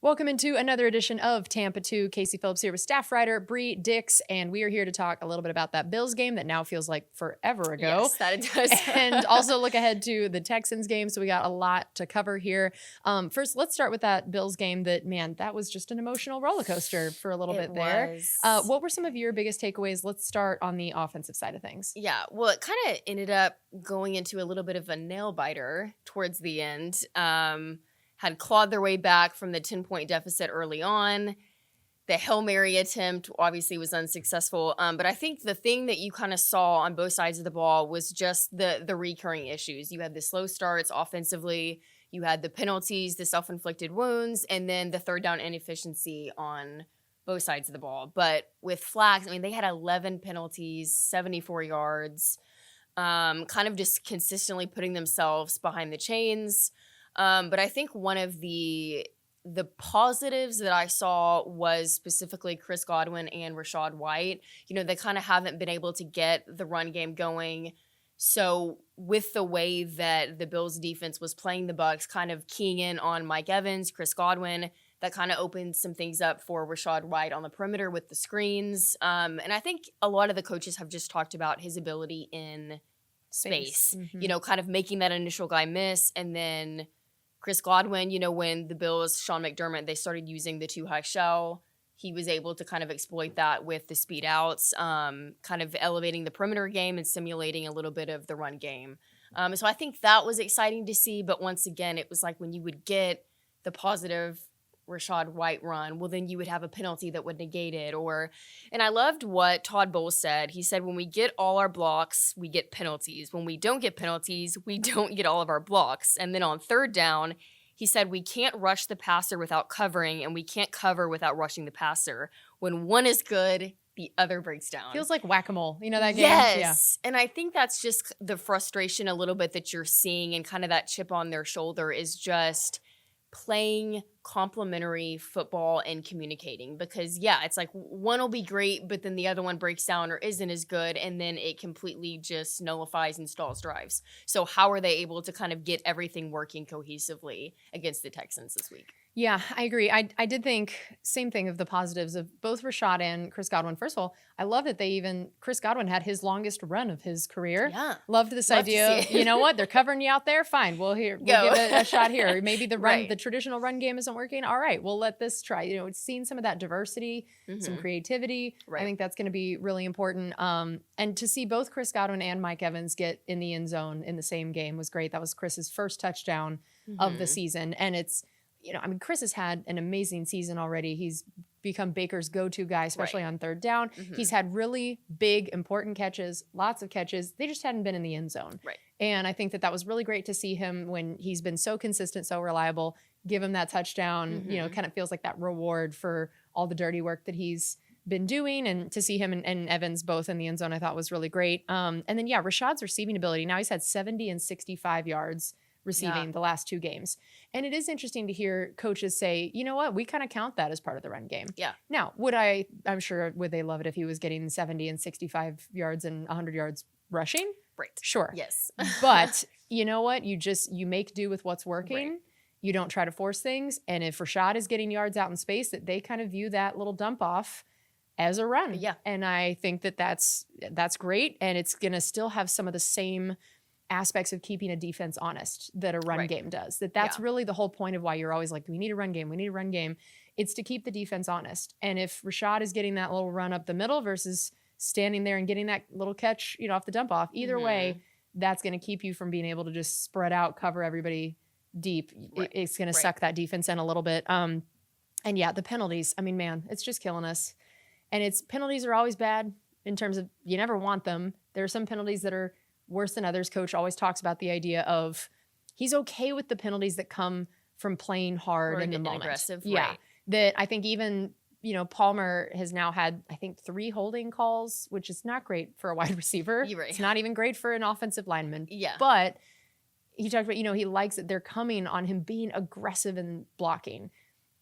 Welcome into another edition of Tampa 2. Casey Phillips here with staff writer Bree Dix, and we are here to talk a little bit about that Bills game that now feels like forever ago. Yes, that it does. And also look ahead to the Texans game, so we got a lot to cover here. First, let's start with that Bills game that was just an emotional roller coaster for a little bit there. What were some of your biggest takeaways? Let's start on the offensive side of things. Yeah, well, it kind of ended up going into a little bit of a nail biter towards the end. Had clawed their way back from the 10-point deficit early on. The Hail Mary attempt obviously was unsuccessful. But I think the thing that you kind of saw on both sides of the ball was just the recurring issues. You had the slow starts offensively. You had the penalties, the self-inflicted wounds, and then the third down inefficiency on both sides of the ball. But with Flax, they had 11 penalties, 74 yards, kind of just consistently putting themselves behind the chains. But I think one of the positives that I saw was specifically Chris Godwin and Rachaad White. They kind of haven't been able to get the run game going. So with the way that the Bills defense was playing the Bucs, kind of keying in on Mike Evans, Chris Godwin, that kind of opened some things up for Rachaad White on the perimeter with the screens. And I think a lot of the coaches have just talked about his ability in space. Mm-hmm. Kind of making that initial guy miss, and then Chris Godwin, when the Bills, Sean McDermott, they started using the two high shell, he was able to kind of exploit that with the speed outs, kind of elevating the perimeter game and simulating a little bit of the run game. So I think that was exciting to see. But once again, it was like when you would get the positive Rachaad White run, well, then you would have a penalty that would negate it. And I loved what Todd Bowles said. He said, when we get all our blocks, we get penalties. When we don't get penalties, we don't get all of our blocks. And then on third down, he said, we can't rush the passer without covering, and we can't cover without rushing the passer. When one is good, the other breaks down. Feels like whack-a-mole, that game? Yes. Yeah. And I think that's just the frustration a little bit that you're seeing, and kind of that chip on their shoulder is just playing complementary football and communicating, because it's like one will be great, but then the other one breaks down or isn't as good, and then it completely just nullifies and stalls drives. So how are they able to kind of get everything working cohesively against the Texans this week? Yeah, I agree. I did think same thing of the positives of both Rachaad and Chris Godwin. First of all, I love that Chris Godwin had his longest run of his career. Yeah. Loved this idea. You know what? They're covering you out there. Fine. We'll give it a shot here. Maybe the run, the traditional run game isn't working. All right, we'll let this try. It's seen some of that diversity, some creativity. Right. I think that's going to be really important. And to see both Chris Godwin and Mike Evans get in the end zone in the same game was great. That was Chris's first touchdown of the season. And it's, Chris has had an amazing season already. He's become Baker's go-to guy, especially on third down. He's had really big, important catches, lots of catches. They just hadn't been in the end zone. Right. And I think that was really great to see him when he's been so consistent, so reliable, give him that touchdown, kind of feels like that reward for all the dirty work that he's been doing. And to see him and Evans both in the end zone, I thought was really great. And then, Rachaad's receiving ability. Now he's had 70 and 65 yards receiving the last two games. And it is interesting to hear coaches say, you know what, we kind of count that as part of the run game. Yeah. Now, I'm sure would they love it if he was getting 70 and 65 yards and 100 yards rushing? Right. Sure. Yes. But you know what? You make do with what's working. Right. You don't try to force things. And if Rachaad is getting yards out in space, that they kind of view that little dump off as a run. Yeah. And I think that's great. And it's going to still have some of the same aspects of keeping a defense honest that a run game does. That's really the whole point of why you're always like, we need a run game. We need a run game. It's to keep the defense honest. And if Rachaad is getting that little run up the middle versus standing there and getting that little catch, off the dump off, either way, that's going to keep you from being able to just spread out, cover everybody deep. Right. It's going to suck that defense in a little bit. And the penalties, man, it's just killing us. And penalties are always bad in terms of you never want them. There are some penalties that are worse than others. Coach always talks about the idea of he's okay with the penalties that come from playing hard in the moment. Aggressive, yeah. Right. That I think even, Palmer has now had, 3 holding calls, which is not great for a wide receiver. You're right. It's not even great for an offensive lineman. Yeah. But he talked about, he likes that they're coming on him being aggressive and blocking.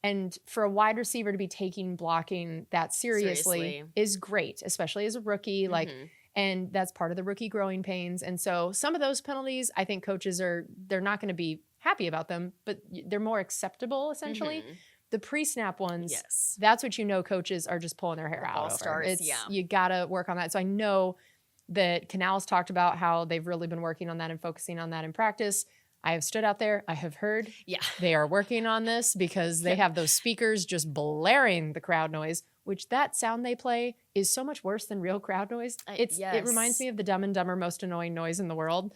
And for a wide receiver to be taking blocking that seriously is great, especially as a rookie. And that's part of the rookie growing pains. And so some of those penalties, I think coaches they're not going to be happy about them, but they're more acceptable essentially. The pre-snap ones, Yes. that's what coaches are just pulling their hair out All over. stars, You got to work on that. So I know that Canales talked about how they've really been working on that and focusing on that in practice. I have stood out there. I have heard they are working on this because they have those speakers just blaring the crowd noise, which that sound they play is so much worse than real crowd noise. It reminds me of the Dumb and Dumber most annoying noise in the world.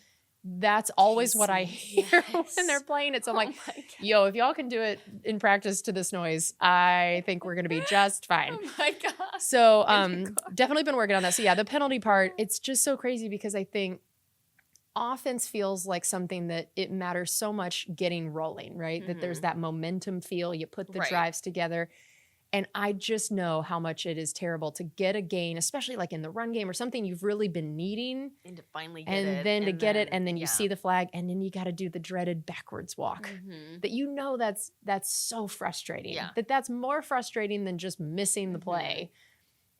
That's always what I hear when they're playing it. So I'm like, yo, if y'all can do it in practice to this noise, I think we're going to be just fine. Oh my God. So definitely been working on that. So yeah, the penalty part, it's just so crazy because I think offense feels like something that it matters so much getting rolling, right? That there's that momentum feel. You put the drives together. And I just know how much it is terrible to get a gain, especially like in the run game or something you've really been needing. And to finally get and it. Then to get it, and then you see the flag, and then you got to do the dreaded backwards walk. That that's so frustrating. Yeah. That's more frustrating than just missing the play.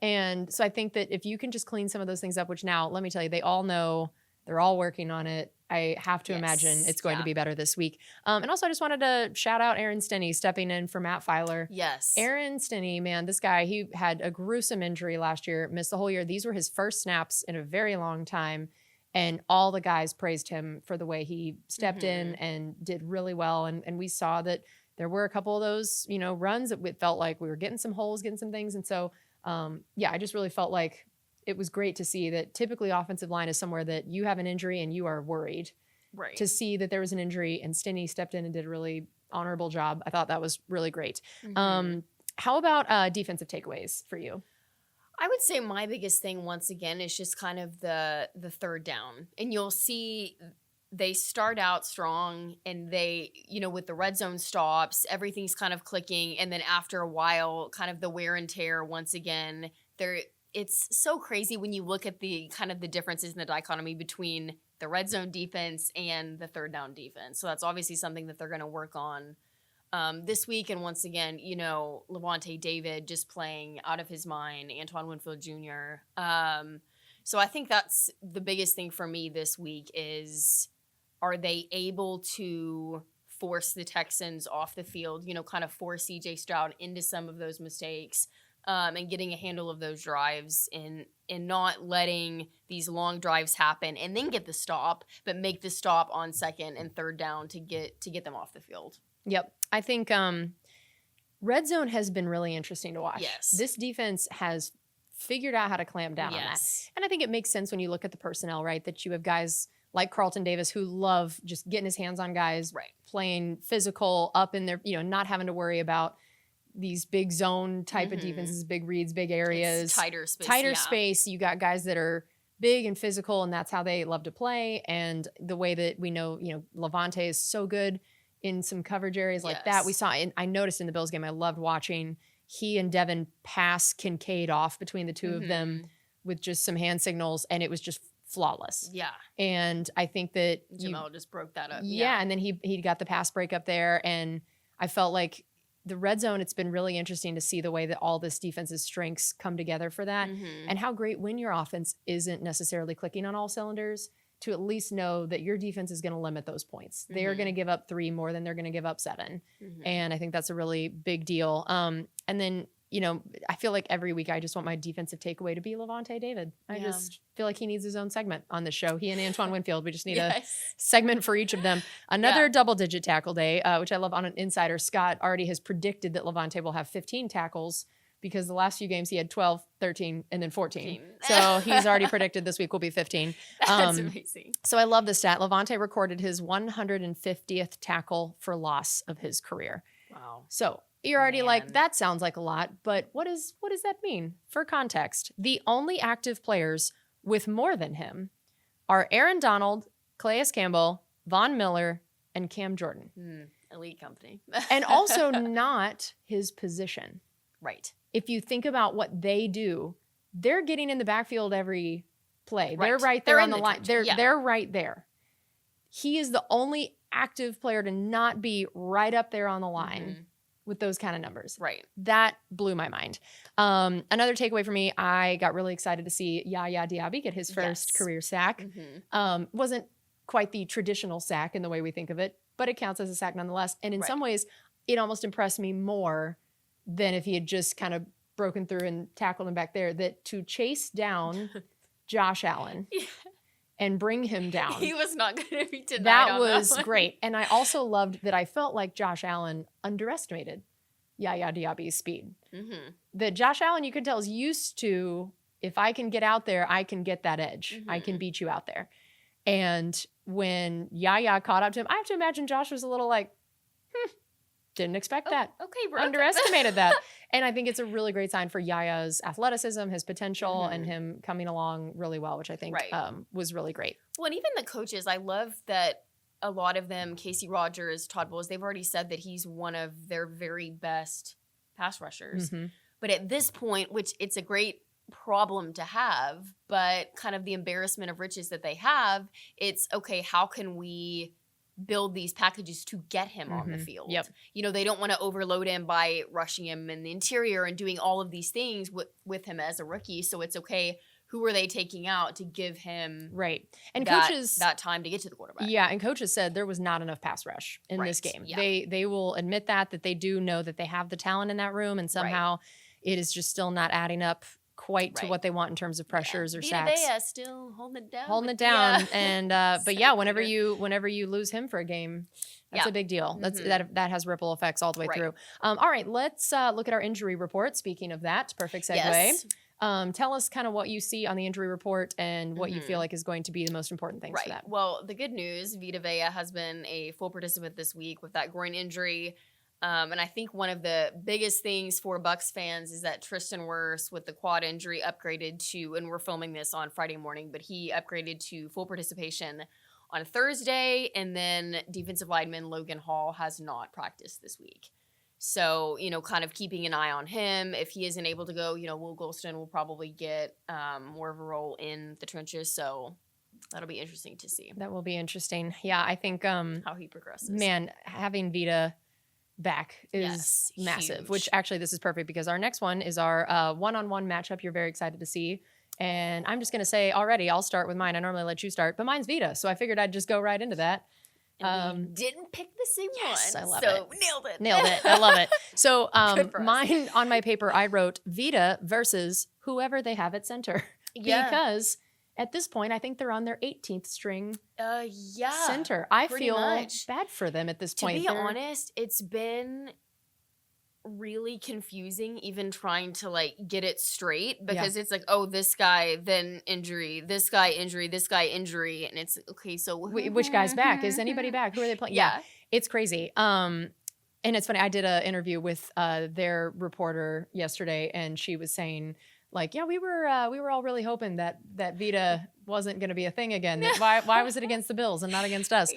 And so I think that if you can just clean some of those things up, which now, let me tell you, they all know, they're all working on it. I have to imagine it's going to be better this week. And also I just wanted to shout out Aaron Stinnie stepping in for Matt Filer. Yes. Aaron Stinnie, man, this guy, he had a gruesome injury last year, missed the whole year. These were his first snaps in a very long time. And all the guys praised him for the way he stepped in and did really well. And we saw that there were a couple of those, runs that it felt like we were getting some holes, getting some things. And so, I just really felt like it was great to see that typically offensive line is somewhere that you have an injury and you are worried. Right. To see that there was an injury and Stinnie stepped in and did a really honorable job. I thought that was really great. How about defensive takeaways for you? I would say my biggest thing, once again, is just kind of the third down. And you'll see they start out strong and they, with the red zone stops, everything's kind of clicking. And then after a while, kind of the wear and tear once again, it's so crazy when you look at the kind of the differences in the dichotomy between the red zone defense and the third down defense. So that's obviously something that they're going to work on this week. And once again, Levante David just playing out of his mind, Antoine Winfield Jr. So I think that's the biggest thing for me this week is, are they able to force the Texans off the field, kind of force CJ Stroud into some of those mistakes? And getting a handle of those drives and not letting these long drives happen and then get the stop, but make the stop on second and third down to get them off the field. Yep. I think red zone has been really interesting to watch. Yes. This defense has figured out how to clamp down on that. And I think it makes sense when you look at the personnel, right? That you have guys like Carlton Davis who love just getting his hands on guys, playing physical up in there, not having to worry about these big zone type of defenses, big reads, big areas. It's tighter space. You got guys that are big and physical, and that's how they love to play. And the way that we know, Levante is so good in some coverage areas like that. We saw, and I noticed in the Bills game, I loved watching he and Devin pass Kincaid off between the two of them with just some hand signals, and it was just flawless. Yeah. And I think that Jamal just broke that up. Yeah, and then he got the pass break up there, and I felt like the red zone, it's been really interesting to see the way that all this defense's strengths come together for that, and how great when your offense isn't necessarily clicking on all cylinders to at least know that your defense is going to limit those points. They're going to give up 3 more than they're going to give up 7. And I think that's a really big deal. And then, I feel like every week I just want my defensive takeaway to be Levante David. I just feel like he needs his own segment on the show. He and Antoine Winfield, we just need a segment for each of them. Another double-digit tackle day, which I love on an insider. Scott already has predicted that Levante will have 15 tackles because the last few games he had 12, 13, and then 14. So he's already predicted this week will be 15. That's amazing. So I love the stat. Levante recorded his 150th tackle for loss of his career. Wow. So you're already like, that sounds like a lot, but what does that mean? For context, the only active players with more than him are Aaron Donald, Calais Campbell, Von Miller, and Cam Jordan. Elite company. And also not his position. Right. If you think about what they do, they're getting in the backfield every play. They're right there on the line. They're right there. He is the only active player to not be right up there on the line with those kind of numbers. Right. That blew my mind. Another takeaway for me, I got really excited to see Yaya Diaby get his first career sack. Wasn't quite the traditional sack in the way we think of it, but it counts as a sack nonetheless. And in some ways, it almost impressed me more than if he had just kind of broken through and tackled him back there, that to chase down Josh Allen and bring him down. He was not going to be denied. That was great. And I also loved that I felt like Josh Allen underestimated Yaya Diaby's speed. Mm-hmm. That Josh Allen, you could tell, is used to, if I can get out there, I can get that edge. I can beat you out there. And when Yaya caught up to him, I have to imagine Josh was a little like, didn't expect that. Okay, bro. Underestimated that. And I think it's a really great sign for Yaya's athleticism, his potential, and him coming along really well, which I think was really great. Well, and even the coaches, I love that a lot of them, Casey Rogers, Todd Bowles, they've already said that he's one of their very best pass rushers. But at this point, which it's a great problem to have, but kind of the embarrassment of riches that they have, it's okay, how can we build these packages to get him on the field? You know, they don't want to overload him by rushing him in the interior and doing all of these things with him as a rookie. So it's okay, who are they taking out to give him and coaches that time to get to the quarterback? And coaches said there was not enough pass rush in this game. They will admit that they do know that they have the talent in that room, and somehow it is just still not adding up quite to what they want in terms of pressures or sacks. Vita Vea still holding it down. And but whenever you lose him for a game, that's a big deal. That has ripple effects all the way through. All right, let's look at our injury report. Speaking of that, perfect segue. Yes. Tell us kind of what you see on the injury report and what you feel like is going to be the most important things for that. Well, the good news, Vita Vea has been a full participant this week with that groin injury. And I think one of the biggest things for Bucs fans is that Tristan Wirfs with the quad injury upgraded to, and we're filming this on Friday morning, but he upgraded to full participation on Thursday. And then defensive lineman Logan Hall has not practiced this week. So, you know, kind of keeping an eye on him. If he isn't able to go, you know, Will Golston will probably get more of a role in the trenches. So that'll be interesting to see. That will be interesting. Yeah, I think how he progresses. Man, having Vita back is massive, huge. Which actually this is perfect because our next one is our one-on-one matchup you're very excited to see. And I'm just going to say already, I'll start with mine. I normally let you start, but mine's Vita. So I figured I'd just go right into that. And we didn't pick the same one. I love so it. Nailed it. I love it. So mine on my paper, I wrote Vita versus whoever they have at center. Because at this point, I think they're on their 18th string center. I feel bad for them at this point. To be honest, it's been really confusing even trying to like get it straight because it's like, oh, this guy, then injury, this guy injury, this guy injury. And it's okay, so which guy's back? Is anybody back? Who are they playing? Yeah. It's crazy. And it's funny, I did an interview with their reporter yesterday, and she was saying, like, we were all really hoping that Vita wasn't going to be a thing again. Why was it against the Bills and not against us?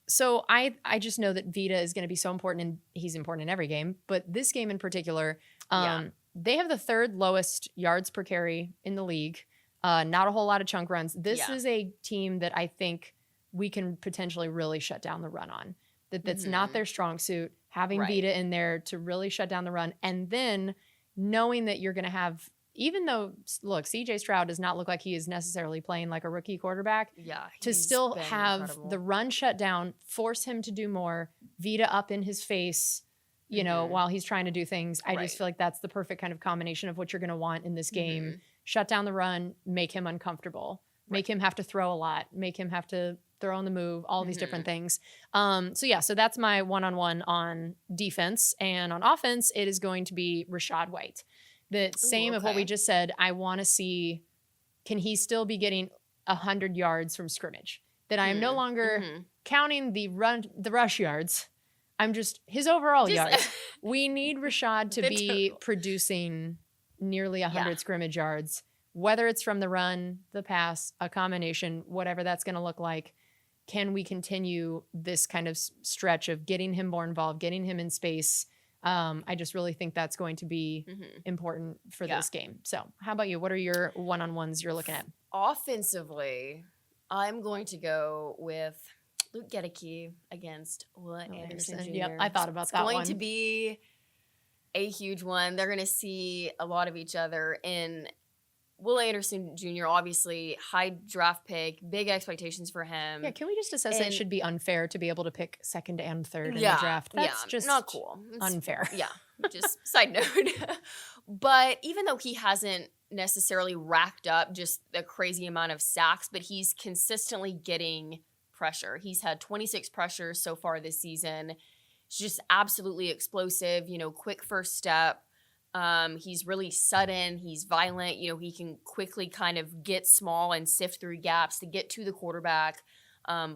So I just know that Vita is going to be so important, and he's important in every game. But this game in particular, they have the third lowest yards per carry in the league. Not a whole lot of chunk runs. This is a team that I think we can potentially really shut down the run on. That's not their strong suit. Having Vita in there to really shut down the run, and then knowing that you're going to have, even though, look, CJ Stroud does not look like he is necessarily playing like a rookie quarterback. To still have the run shut down, force him to do more, Vita up in his face, you know, while he's trying to do things. I just feel like that's the perfect kind of combination of what you're going to want in this game. Shut down the run, make him uncomfortable, make him have to throw a lot, make him have to throw on the move, all these different things. So that's my one-on-one on defense. And on offense, it is going to be Rachaad White. The same of what we just said. I want to see, can he still be getting 100 yards from scrimmage? That I am no longer counting the rush yards. I'm just his overall yards. We need Rachaad to be producing nearly 100 scrimmage yards, whether it's from the run, the pass, a combination, whatever that's going to look like. Can we continue this kind of stretch of getting him more involved, getting him in space? I just really think that's going to be important for this game. So how about you? What are your one-on-ones you're looking at? Offensively, I'm going to go with Luke Gedeke against Will Anderson Jr. Yep, I thought about that one. It's going to be a huge one. They're going to see a lot of each other. And Will Anderson Jr., obviously, high draft pick, big expectations for him. Yeah, can we just assess that it should be unfair to be able to pick second and third in the draft? That's just not cool. It's unfair. Yeah, just side note. But even though he hasn't necessarily racked up just a crazy amount of sacks, but he's consistently getting pressure. He's had 26 pressures so far this season. He's just absolutely explosive, quick first step. He's really sudden. He's violent. He can quickly kind of get small and sift through gaps to get to the quarterback,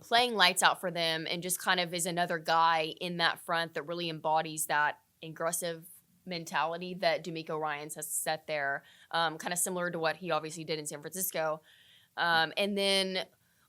playing lights out for them, and just kind of is another guy in that front that really embodies that aggressive mentality that D'Amico Ryans has set there, kind of similar to what he obviously did in San Francisco. And then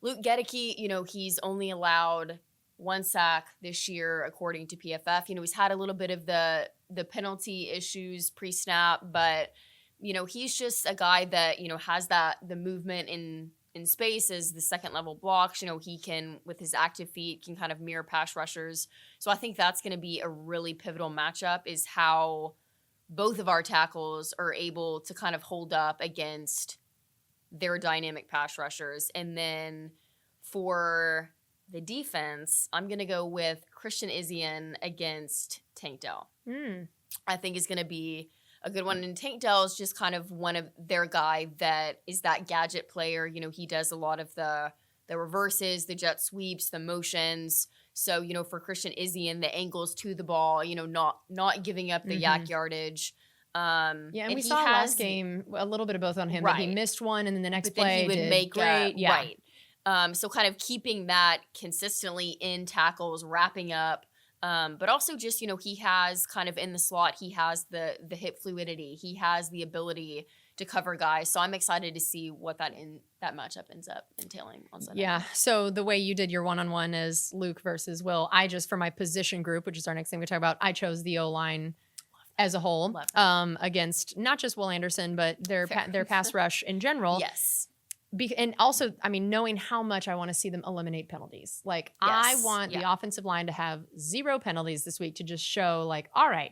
Luke Gedeke, he's only allowed 1 sack this year, according to PFF. He's had a little bit of the penalty issues pre-snap, but, he's just a guy that, has the movement in space as the second level blocks. He can, with his active feet, can kind of mirror pass rushers. So I think that's going to be a really pivotal matchup, is how both of our tackles are able to kind of hold up against their dynamic pass rushers. And then for the defense, I'm going to go with Christian Izien against Tank Dell. I think is going to be a good one. And Tank Dell is just kind of one of their guy that is that gadget player. He does a lot of the reverses, the jet sweeps, the motions. So, for Christian Izien, the angles to the ball, not giving up the yak yardage. And we saw last game a little bit of both on him. Right. He missed one, and then the next play he would did make great. Right. So kind of keeping that consistently in tackles, wrapping up. But also just, he has kind of in the slot, he has the hip fluidity. He has the ability to cover guys. So I'm excited to see what that matchup ends up entailing on Sunday. Yeah. So the way you did your one-on-one is Luke versus Will. I just, for my position group, which is our next thing we talk about, I chose the O-line as a whole against not just Will Anderson, but their pass rush in general. Yes. And also, knowing how much I want to see them eliminate penalties. I want the offensive line to have 0 penalties this week to just show, all right,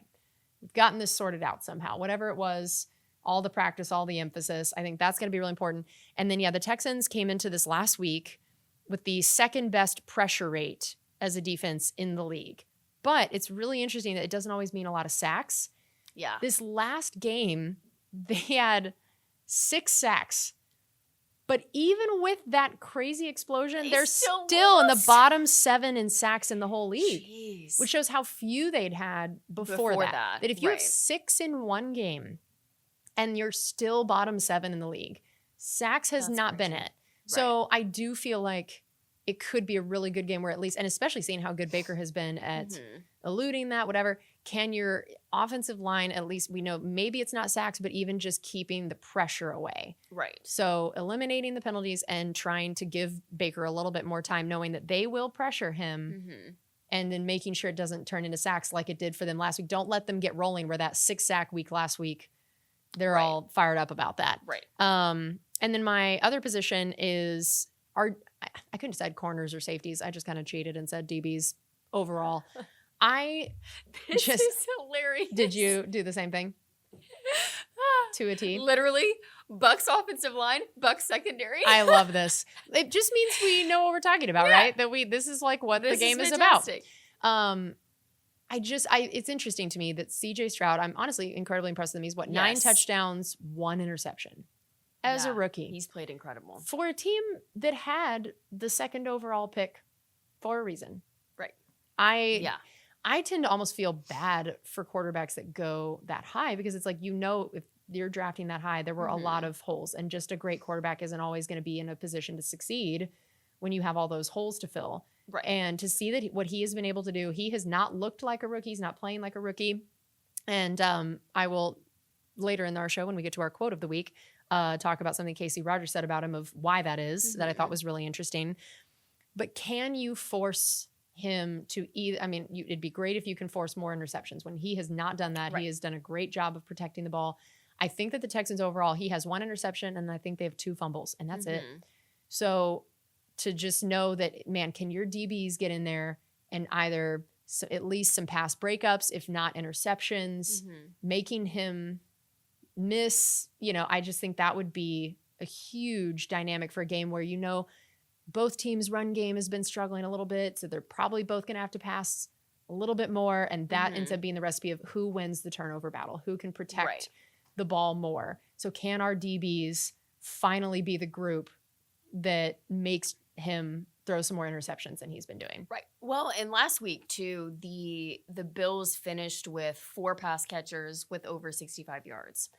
we've gotten this sorted out somehow. Whatever it was, all the practice, all the emphasis. I think that's going to be really important. And then, the Texans came into this last week with the second best pressure rate as a defense in the league. But it's really interesting that it doesn't always mean a lot of sacks. Yeah. This last game, they had 6 sacks. But even with that crazy explosion, they're still in the bottom 7 in sacks in the whole league. Jeez. Which shows how few they'd had before that. That if you have 6 in one game and you're still bottom 7 in the league, sacks has not been it. So I do feel like it could be a really good game where at least, and especially seeing how good Baker has been at eluding that, whatever, can your offensive line, at least we know maybe it's not sacks, but even just keeping the pressure away. Right. So eliminating the penalties and trying to give Baker a little bit more time, knowing that they will pressure him and then making sure it doesn't turn into sacks like it did for them last week. Don't let them get rolling where that 6-sack week last week, they're all fired up about that. Right. And then my other position is I couldn't decide corners or safeties. I just kind of cheated and said DBs overall. This is hilarious. Did you do the same thing? To a T? Literally, Bucs offensive line, Bucs secondary. I love this. It just means we know what we're talking about, right? That this is what the game is about. It's interesting to me that CJ Stroud, I'm honestly incredibly impressed with him. He's 9 touchdowns, 1 interception. As a rookie. He's played incredible. For a team that had the second overall pick for a reason. Right. I tend to almost feel bad for quarterbacks that go that high because it's if you're drafting that high, there were a lot of holes. And just a great quarterback isn't always going to be in a position to succeed when you have all those holes to fill. Right. And to see that what he has been able to do, he has not looked like a rookie. He's not playing like a rookie. And I will, later in our show, when we get to our quote of the week, talk about something Casey Rogers said about him of why that is, that I thought was really interesting. But can you force him to it'd be great if you can force more interceptions. When he has not done that, he has done a great job of protecting the ball. I think that the Texans overall, he has 1 interception and I think they have 2 fumbles and that's it. So to just know that, man, can your DBs get in there and either at least some pass breakups, if not interceptions, making him miss, I just think that would be a huge dynamic for a game where, both teams' run game has been struggling a little bit. So they're probably both going to have to pass a little bit more. And that ends up being the recipe of who wins the turnover battle, who can protect the ball more. So can our DBs finally be the group that makes him throw some more interceptions than he's been doing? Right. Well, and last week too, the Bills finished with 4 pass catchers with over 65 yards.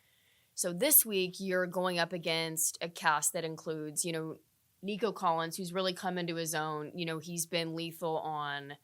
So this week you're going up against a cast that includes, Nico Collins, who's really come into his own. He's been lethal on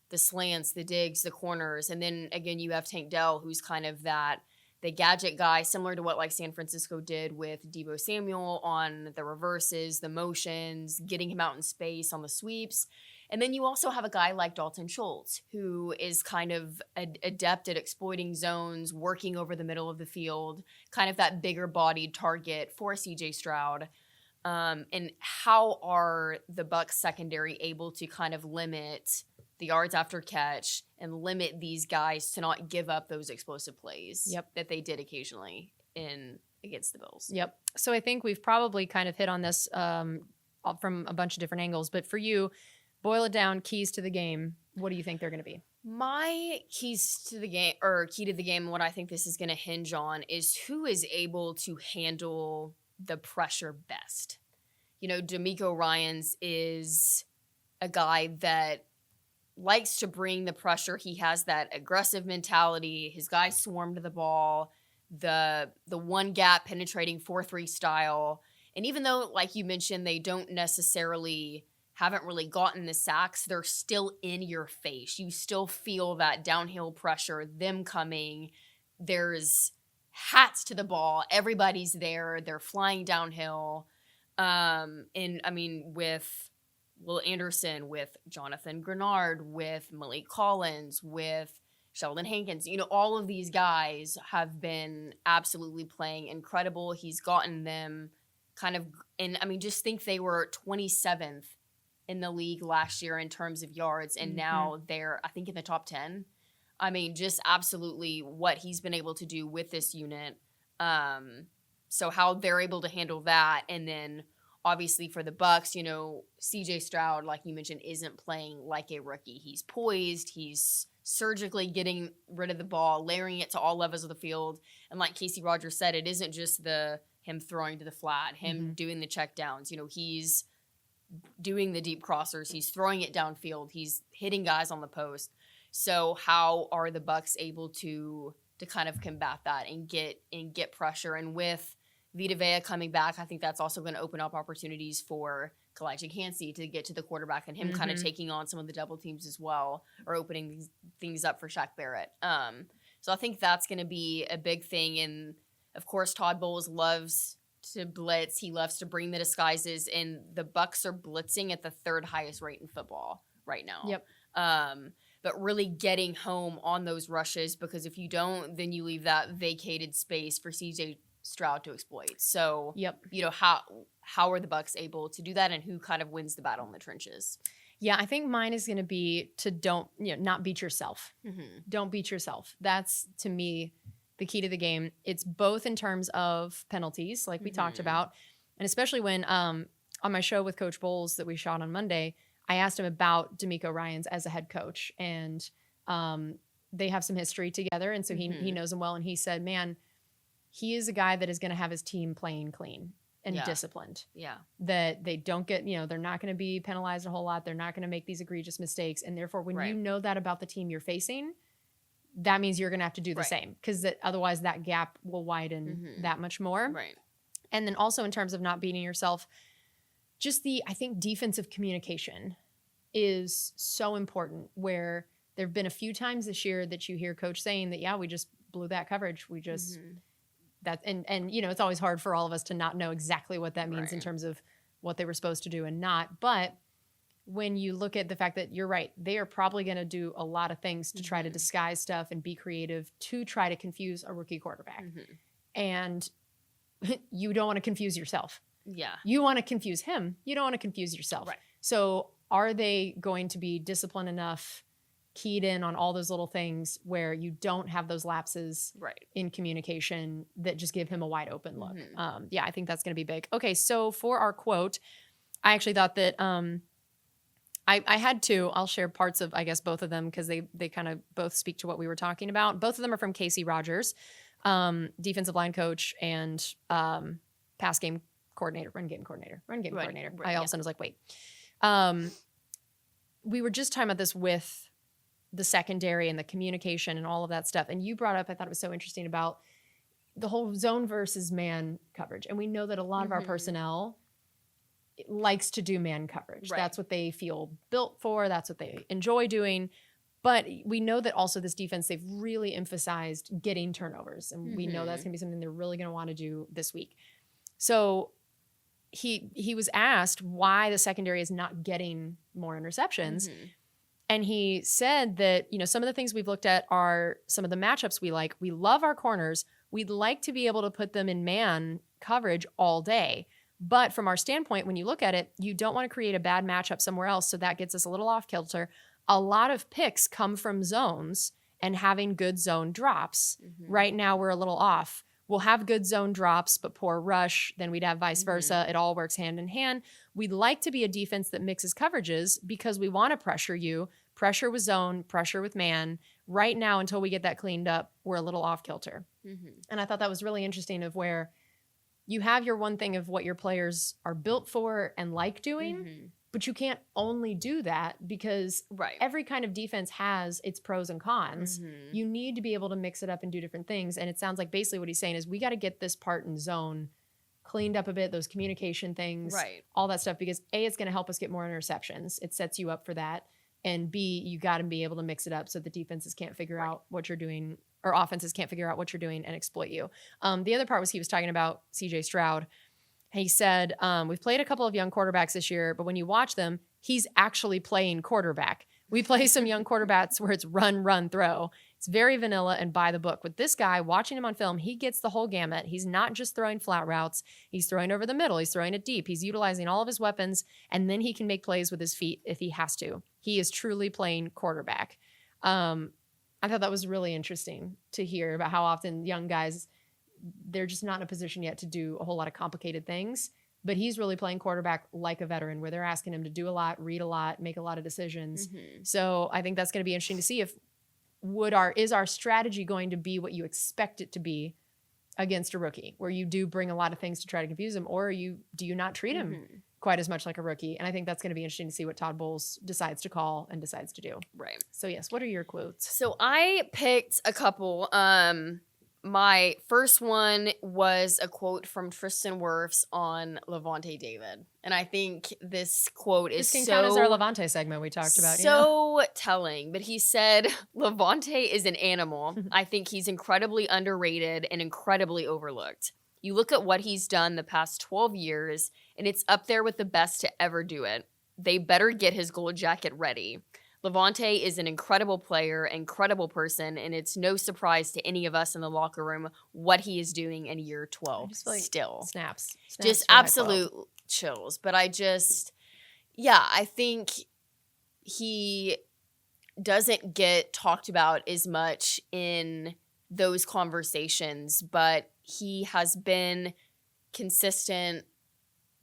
the slants, the digs, the corners. And then again, you have Tank Dell, who's kind of the gadget guy, similar to what like San Francisco did with Deebo Samuel on the reverses, the motions, getting him out in space on the sweeps. And then you also have a guy like Dalton Schultz, who is kind of adept at exploiting zones, working over the middle of the field, kind of that bigger bodied target for CJ Stroud. And how are the Bucs secondary able to kind of limit the yards after catch and limit these guys to not give up those explosive plays that they did occasionally against the Bills? Yep. So I think we've probably kind of hit on this from a bunch of different angles. But for you, boil it down, keys to the game. What do you think they're going to be? My keys to the game, or key to the game, and what I think this is going to hinge on is who is able to handle the pressure best. DeMeco Ryans is a guy that likes to bring the pressure. He has that aggressive mentality. His guys swarm to the ball, the one gap penetrating 4-3 style. And even though, like you mentioned, they haven't really gotten the sacks, they're still in your face. You still feel that downhill pressure, them coming. There's hats to the ball. Everybody's there. They're flying downhill. And I mean, with Will Anderson, with Jonathan Grenard, with Malik Collins, with Sheldon Hankins, all of these guys have been absolutely playing incredible. He's gotten them kind of, and I mean, just think they were 27th in the league last year in terms of yards, and now they're, I think, in the top 10. I mean, just absolutely what he's been able to do with this unit. So how they're able to handle that, and then obviously for the Bucs, CJ Stroud, like you mentioned, isn't playing like a rookie. He's poised. He's surgically getting rid of the ball, layering it to all levels of the field. And like Casey Rogers said, it isn't just him throwing to the flat, him doing the check downs. He's doing the deep crossers. He's throwing it downfield. He's hitting guys on the post. So how are the Bucs able to kind of combat that and get pressure? And with Vita Vea coming back, I think that's also going to open up opportunities for Kalijah Kancey to get to the quarterback, and him kind of taking on some of the double teams as well, or opening things up for Shaq Barrett. So I think that's going to be a big thing. And of course, Todd Bowles loves to blitz. He loves to bring the disguises, and the Bucs are blitzing at the 3rd highest rate in football right now. Yep. But really getting home on those rushes, because if you don't, then you leave that vacated space for CJ Stroud to exploit. So, how are the Bucs able to do that, and who kind of wins the battle in the trenches? Yeah, I think mine is going to be to not beat yourself. Don't beat yourself. That's, to me, the key to the game. It's both in terms of penalties, like we talked about, and especially when on my show with Coach Bowles that we shot on Monday, I asked him about DeMeco Ryans as a head coach, and they have some history together, and so he knows him well, and he said, man, he is a guy that is going to have his team playing clean and disciplined. Yeah. That they don't get, they're not going to be penalized a whole lot. They're not going to make these egregious mistakes. And therefore, when you know that about the team you're facing, that means you're going to have to do the same, because otherwise that gap will widen that much more. Right. And then also in terms of not beating yourself, just I think defensive communication is so important, where there have been a few times this year that you hear coach saying that, we just blew that coverage. We just... and it's always hard for all of us to not know exactly what that means in terms of what they were supposed to do and not. But when you look at the fact that you're right, they are probably going to do a lot of things to try to disguise stuff and be creative to try to confuse a rookie quarterback. And you don't want to confuse yourself. Yeah. You want to confuse him. You don't want to confuse yourself. Right. So are they going to be disciplined enough keyed in on all those little things where you don't have those lapses Right. in communication that just give him a wide open look. Mhm. Yeah, I think that's going to be big. Okay, so for our quote, I actually thought that I had two. I'll share parts of, I guess, both of them because they kind of both speak to what we were talking about. Both of them are from Casey Rogers, defensive line coach and pass game coordinator, run game coordinator. I all of a sudden was like, wait. We were just talking about this with the secondary and the communication and all of that stuff. And you brought up, I thought it was so interesting about the whole zone versus man coverage. And we know that a lot of our personnel likes to do man coverage. Right. That's what they feel built for. That's what they enjoy doing. But we know that also this defense, they've really emphasized getting turnovers. And we know that's going to be something they're really going to want to do this week. So he was asked why the secondary is not getting more interceptions. And he said that, some of the things we've looked at are some of the matchups we like. We love our corners. We'd like to be able to put them in man coverage all day. But from our standpoint, when you look at it, you don't want to create a bad matchup somewhere else. So that gets us a little off kilter. A lot of picks come from zones and having good zone drops. Right now, we're a little off. We'll have good zone drops, but poor rush. Then we'd have vice versa. It all works hand in hand. We'd like to be a defense that mixes coverages because we want to pressure you. Pressure with zone, pressure with man. Right now, until we get that cleaned up, we're a little off kilter. And I thought that was really interesting of where you have your one thing of what your players are built for and like doing, but you can't only do that because every kind of defense has its pros and cons. You need to be able to mix it up and do different things. And it sounds like basically what he's saying is we got to get this part in zone cleaned up a bit, those communication things, all that stuff, because A, it's going to help us get more interceptions. It sets you up for that. And B, you got to be able to mix it up so the defenses can't figure out what you're doing, or offenses can't figure out what you're doing and exploit you. The other part was he was talking about CJ Stroud. He said, we've played a couple of young quarterbacks this year, but when you watch them, he's actually playing quarterback. We play some young quarterbacks where it's run, run, throw. It's very vanilla and by the book. With this guy, watching him on film, he gets the whole gamut. He's not just throwing flat routes. He's throwing over the middle. He's throwing it deep. He's utilizing all of his weapons, and then he can make plays with his feet if he has to. He is truly playing quarterback. I thought that was really interesting to hear about how often young guys, they're just not in a position yet to do a whole lot of complicated things. But he's really playing quarterback like a veteran where they're asking him to do a lot, read a lot, make a lot of decisions. So I think that's going to be interesting to see if is our strategy going to be what you expect it to be against a rookie, where you do bring a lot of things to try to confuse him, or do you not treat him quite as much like a rookie? And I think that's going to be interesting to see what Todd Bowles decides to call and decides to do. Right. So yes, what are your quotes? So I picked a couple. My first one was a quote from Tristan Wirfs on Levante David. And I think this quote is This can count as our Levante segment we talked about. So telling. But he said, Levante is an animal. I think he's incredibly underrated and incredibly overlooked. You look at what he's done the past 12 years, and it's up there with the best to ever do it. They better get his gold jacket ready. Levante is an incredible player, incredible person, and it's no surprise to any of us in the locker room what he is doing in year 12 still. Snaps just absolute chills. But I think he doesn't get talked about as much in those conversations, but he has been consistent,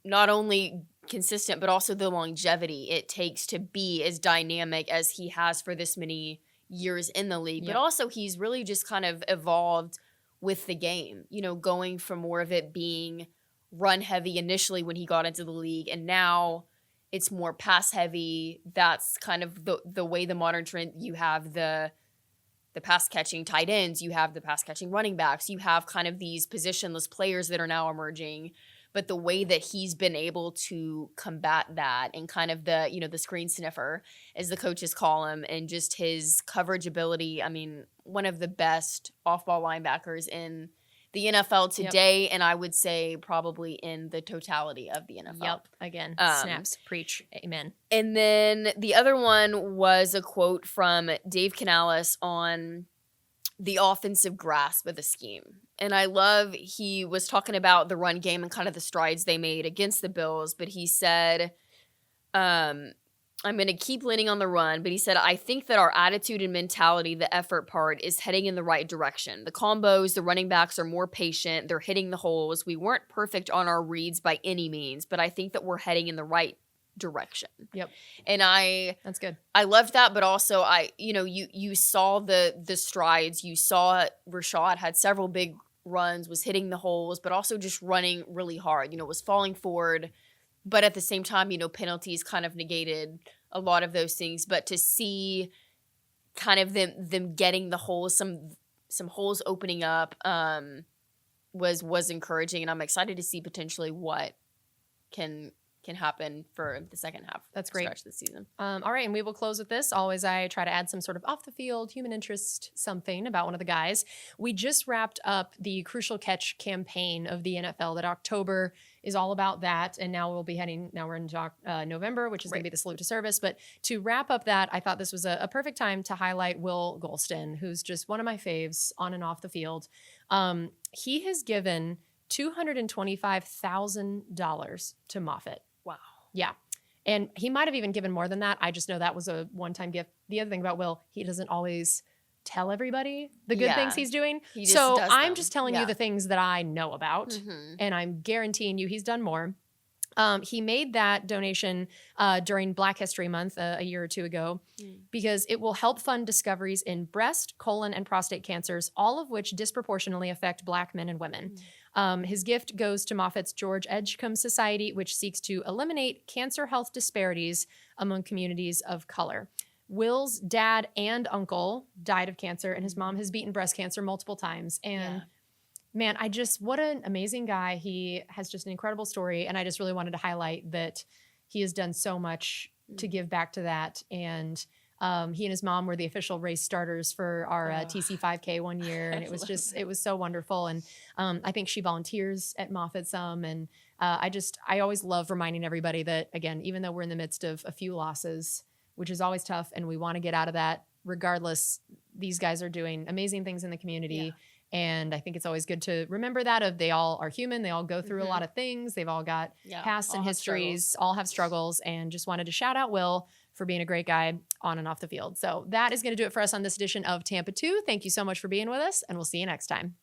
not only consistent, but also the longevity it takes to be as dynamic as he has for this many years in the league. But also he's really just kind of evolved with the game, going from more of it being run heavy initially when he got into the league, and now it's more pass heavy. That's kind of the way the modern trend. You have the pass catching tight ends, you have the pass catching running backs, you have kind of these positionless players that are now emerging. But the way that he's been able to combat that, and kind of the screen sniffer, as the coaches call him, and just his coverage ability. I mean, one of the best off-ball linebackers in the NFL today, and I would say probably in the totality of the NFL. Yep. Again, snaps, preach, amen. And then the other one was a quote from Dave Canales on the offensive grasp of the scheme. And I love, he was talking about the run game and kind of the strides they made against the Bills, but he said, I'm going to keep leaning on the run, but he said, I think that our attitude and mentality, the effort part, is heading in the right direction. The combos, the running backs are more patient. They're hitting the holes. We weren't perfect on our reads by any means, but I think that we're heading in the right direction. Yep. And that's good. I loved that, but also you saw the strides. You saw Rashad had several big runs, was hitting the holes, but also just running really hard, was falling forward. But at the same time, penalties kind of negated a lot of those things. But to see kind of them getting the holes, some holes opening up, was encouraging, and I'm excited to see potentially what can happen for the second half. That's great. Stretch this season. All right, and we will close with this. Always, I try to add some sort of off the field, human interest, something about one of the guys. We just wrapped up the Crucial Catch campaign of the NFL. That October is all about that, and now we're in November, which is going to be the salute to service. But to wrap up that, I thought this was a perfect time to highlight Will Golston, who's just one of my faves on and off the field. He has given $225,000 to Moffitt. Wow. Yeah. And he might have even given more than that. I just know that was a one-time gift. The other thing about Will, he doesn't always tell everybody the good things he's doing. So I'm just telling you the things that I know about, and I'm guaranteeing you he's done more. He made that donation during Black History Month a year or two ago because it will help fund discoveries in breast, colon, and prostate cancers, all of which disproportionately affect Black men and women. His gift goes to Moffitt's George Edgecombe Society, which seeks to eliminate cancer health disparities among communities of color. Will's dad and uncle died of cancer, and his mom has beaten breast cancer multiple times. And man, what an amazing guy. He has just an incredible story. And I just really wanted to highlight that he has done so much to give back to that. And he and his mom were the official race starters for our TC 5K one year. And it was so wonderful. And I think she volunteers at Moffitt some. And I always love reminding everybody that, again, even though we're in the midst of a few losses, which is always tough, and we want to get out of that regardless, these guys are doing amazing things in the community. Yeah. And I think it's always good to remember that they all are human. They all go through a lot of things. They've all got pasts and histories, all have struggles, and just wanted to shout out Will for being a great guy on and off the field. So that is going to do it for us on this edition of Tampa 2. Thank you so much for being with us, and we'll see you next time.